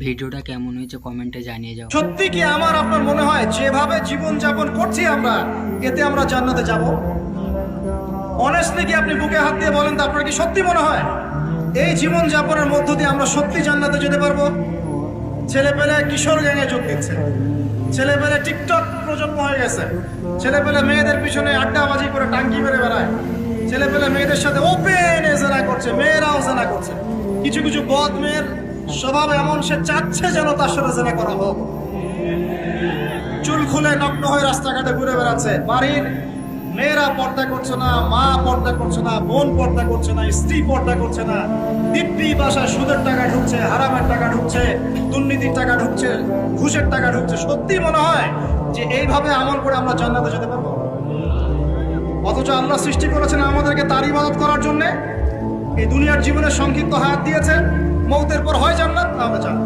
ভিডিওটা কেমন হয়েছে কমেন্টে জানিয়ে যাও। সত্যি কি আমার আপনার মনে হয় যেভাবে জীবন যাপন করছি আমরা, এতে আমরা জান্নাতে যাব? অনেস্টলি কি আপনি বুকে হাত দিয়ে বলেন তো, আপনার কি সত্যি মনে হয় এই জীবন যাপনের মধ্য দিয়ে আমরা সত্যি জান্নাতে যেতে পারবো? ছেলেপেলে কিশোর গ্যাংয়ে যোগ দিচ্ছে, ছেলেপেলে টিকটক প্রজন্ম হয়ে গেছে, ছেলেপেলে মেয়েদের পিছনে আড্ডাবাজি করে টাঙ্কি মেরে বেড়ায়, ছেলেপেলে মেয়েদের সাথে ওপেন জেনা করছে, মেয়েরাও জেনা করছে। কিছু কিছু বদ মেয়ের স্বভাব এমন, সে চাচ্ছে যেন তার সাথে জেনা করা হোক। চুল খুলে নগ্ন হয়ে রাস্তাঘাটে ঘুরে বেড়াচ্ছে। বাড়ির মেয়েরা পর্দা করছে না, মা পর্দা করছে না, বোন পর্দা করছে না, স্ত্রী পর্দা করছে না। দিব্যি বাসায় সুদের টাকা ঢুকছে, হারামের টাকা ঢুকছে, দুর্নীতির টাকা ঢুকছে, ঘুষের টাকা ঢুকছে। সত্যি মনে হয় যে এইভাবে আমল করে আমরা জান্নাতে যেতে পারবো? অথচ আল্লাহ সৃষ্টি করেছেন আমাদেরকে তার ইবাদত করার জন্য। এই দুনিয়ার জীবনের সংক্ষিপ্ত হায়াত দিয়েছেন, মৌতের পর হয় জান্নাত, আমরা জানি।